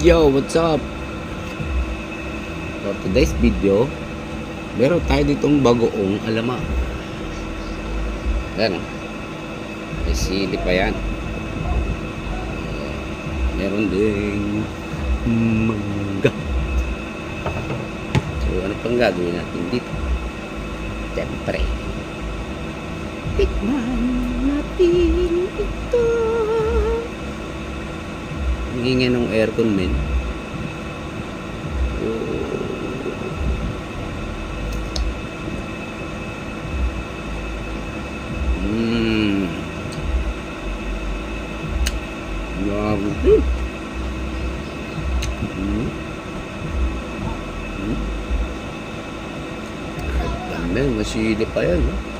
Yo, what's up? For today's video, meron tayo ditong bagoong alama. Yan, may sili pa yan. Meron ding mangga. So, ano pang gagawin natin dito? Siyempre, tikman natin ito. Ang ingay ng aircon, men. Dami, masili pa yan, no?